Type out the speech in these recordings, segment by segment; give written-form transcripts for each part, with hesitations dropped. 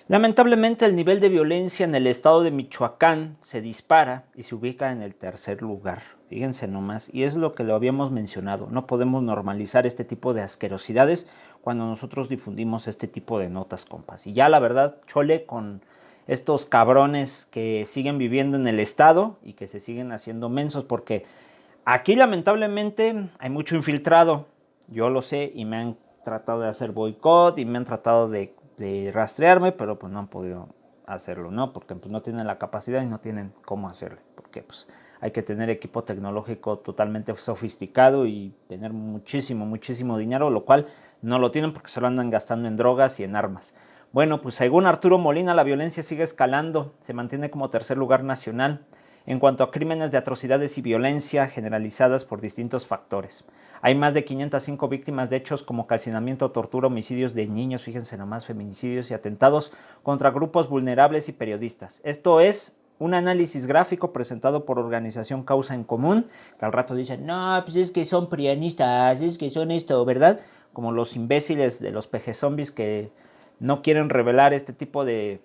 Lamentablemente, el nivel de violencia en el estado de Michoacán se dispara y se ubica en el tercer lugar. Fíjense nomás, y es lo que lo habíamos mencionado. No podemos normalizar este tipo de asquerosidades cuando nosotros difundimos este tipo de notas, compas. Y ya la verdad, chole con estos cabrones que siguen viviendo en el estado y que se siguen haciendo mensos, porque aquí lamentablemente hay mucho infiltrado. Yo lo sé y me han tratado de hacer boicot y me han tratado de rastrearme, pero pues no han podido hacerlo, ¿no? Porque pues no tienen la capacidad y no tienen cómo hacerlo, porque pues hay que tener equipo tecnológico totalmente sofisticado y tener muchísimo, muchísimo dinero, lo cual no lo tienen porque se lo andan gastando en drogas y en armas. Bueno, pues según Arturo Molina, la violencia sigue escalando, se mantiene como tercer lugar nacional en cuanto a crímenes de atrocidades y violencia generalizadas por distintos factores. Hay más de 505 víctimas de hechos como calcinamiento, tortura, homicidios de niños, fíjense nomás, feminicidios y atentados contra grupos vulnerables y periodistas. Esto es un análisis gráfico presentado por Organización Causa en Común, que al rato dicen, no, pues es que son prianistas, es que son esto, ¿verdad? Como los imbéciles de los peje zombies que no quieren revelar este tipo de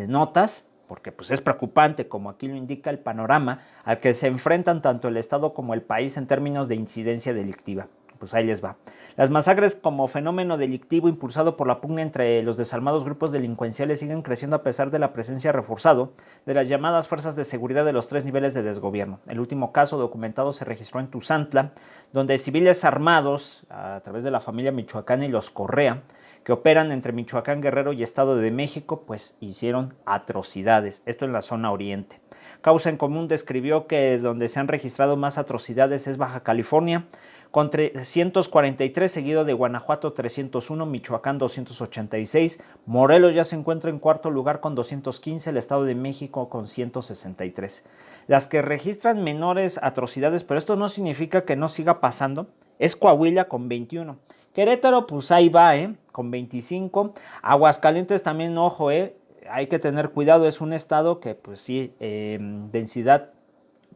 notas, porque pues es preocupante, como aquí lo indica el panorama, al que se enfrentan tanto el Estado como el país en términos de incidencia delictiva. Pues ahí les va. Las masacres como fenómeno delictivo impulsado por la pugna entre los desalmados grupos delincuenciales siguen creciendo a pesar de la presencia reforzado de las llamadas fuerzas de seguridad de los tres niveles de desgobierno. El último caso documentado se registró en Tuzantla, donde civiles armados, a través de la familia Michoacán y los Correa, que operan entre Michoacán, Guerrero y Estado de México, pues hicieron atrocidades. Esto en la zona oriente. Causa en Común describió que donde se han registrado más atrocidades es Baja California, con 343, seguido de Guanajuato 301, Michoacán 286, Morelos ya se encuentra en cuarto lugar con 215, el Estado de México con 163. Las que registran menores atrocidades, pero esto no significa que no siga pasando, es Coahuila con 21. Querétaro, pues ahí va, con 25. Aguascalientes también, ojo, hay que tener cuidado, es un estado que, pues sí, densidad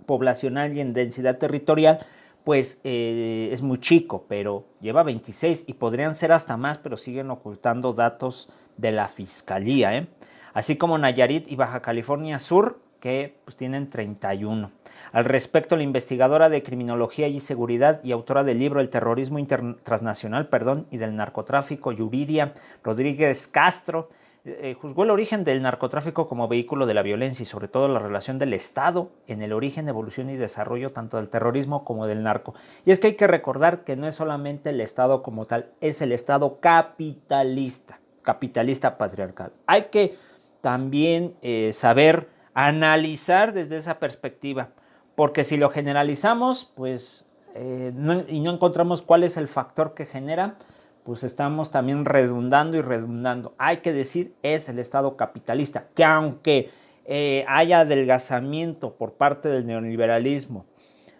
poblacional y en densidad territorial, pues es muy chico, pero lleva 26 y podrían ser hasta más, pero siguen ocultando datos de la fiscalía, así como Nayarit y Baja California Sur, que pues tienen 31. Al respecto, la investigadora de criminología y seguridad y autora del libro El terrorismo transnacional, y del narcotráfico, Yuridia Rodríguez Castro, juzgó el origen del narcotráfico como vehículo de la violencia y sobre todo la relación del Estado en el origen, evolución y desarrollo tanto del terrorismo como del narco. Y es que hay que recordar que no es solamente el Estado como tal, es el Estado capitalista, capitalista patriarcal. Hay que también saber analizar desde esa perspectiva, porque si lo generalizamos, pues y no encontramos cuál es el factor que genera, pues estamos también redundando y redundando. Hay que decir, es el Estado capitalista, que aunque haya adelgazamiento por parte del neoliberalismo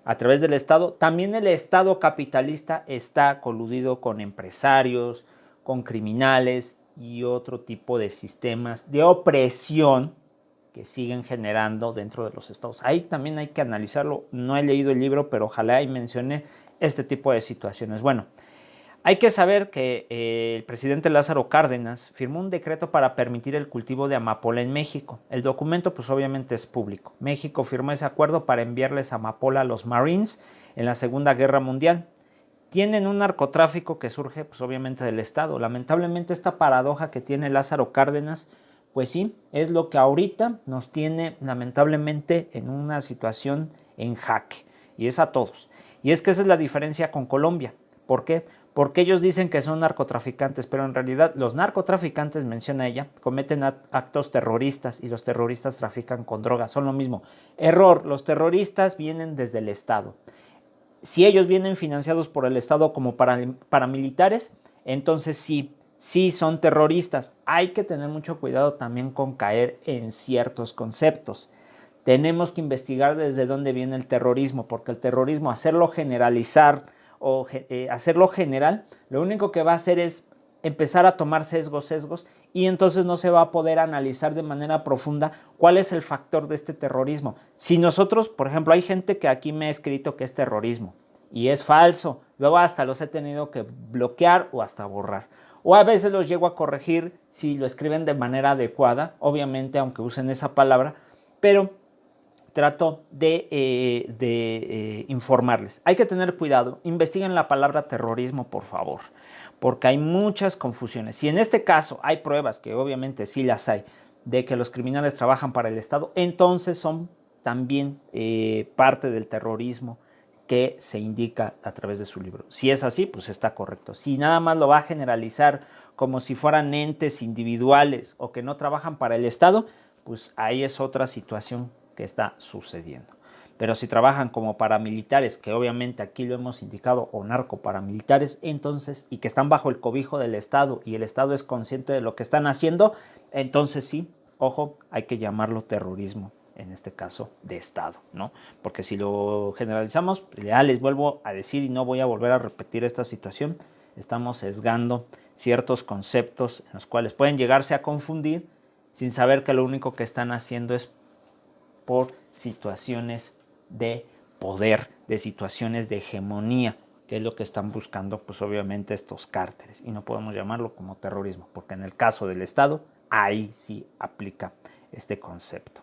a través del Estado, también el Estado capitalista está coludido con empresarios, con criminales y otro tipo de sistemas de opresión que siguen generando dentro de los estados. Ahí también hay que analizarlo. No he leído el libro, pero ojalá y mencione este tipo de situaciones. Bueno, hay que saber que el presidente Lázaro Cárdenas firmó un decreto para permitir el cultivo de amapola en México. El documento pues obviamente es público. México firmó ese acuerdo para enviarles amapola a los Marines en la Segunda Guerra Mundial. Tienen un narcotráfico que surge pues obviamente del Estado. Lamentablemente esta paradoja que tiene Lázaro Cárdenas, pues sí, es lo que ahorita nos tiene lamentablemente en una situación en jaque. Y es a todos. Y es que esa es la diferencia con Colombia. ¿Por qué? Porque ellos dicen que son narcotraficantes, pero en realidad los narcotraficantes, menciona ella, cometen actos terroristas y los terroristas trafican con drogas, son lo mismo. Error, los terroristas vienen desde el Estado. Si ellos vienen financiados por el Estado como paramilitares, entonces sí son terroristas. Hay que tener mucho cuidado también con caer en ciertos conceptos. Tenemos que investigar desde dónde viene el terrorismo, porque el terrorismo, hacerlo generalizar o hacerlo general, lo único que va a hacer es empezar a tomar sesgos y entonces no se va a poder analizar de manera profunda cuál es el factor de este terrorismo. Si nosotros, por ejemplo, hay gente que aquí me ha escrito que es terrorismo y es falso, luego hasta los he tenido que bloquear o hasta borrar. o a veces los llego a corregir si lo escriben de manera adecuada, obviamente aunque usen esa palabra, pero trato de informarles. Hay que tener cuidado, investiguen la palabra terrorismo, por favor, porque hay muchas confusiones. Si en este caso hay pruebas, que obviamente sí las hay, de que los criminales trabajan para el Estado, entonces son también parte del terrorismo que se indica a través de su libro. Si es así, pues está correcto. Si nada más lo va a generalizar como si fueran entes individuales o que no trabajan para el Estado, pues ahí es otra situación que está sucediendo. Pero si trabajan como paramilitares, que obviamente aquí lo hemos indicado, o narcoparamilitares, entonces, y que están bajo el cobijo del Estado y el Estado es consciente de lo que están haciendo, entonces sí, ojo, hay que llamarlo terrorismo, en este caso de Estado, ¿no? Porque si lo generalizamos, ya les vuelvo a decir y no voy a volver a repetir esta situación, estamos sesgando ciertos conceptos en los cuales pueden llegarse a confundir sin saber que lo único que están haciendo es por situaciones de poder, de situaciones de hegemonía, que es lo que están buscando, pues obviamente estos cárteles. Y no podemos llamarlo como terrorismo, porque en el caso del Estado, ahí sí aplica este concepto.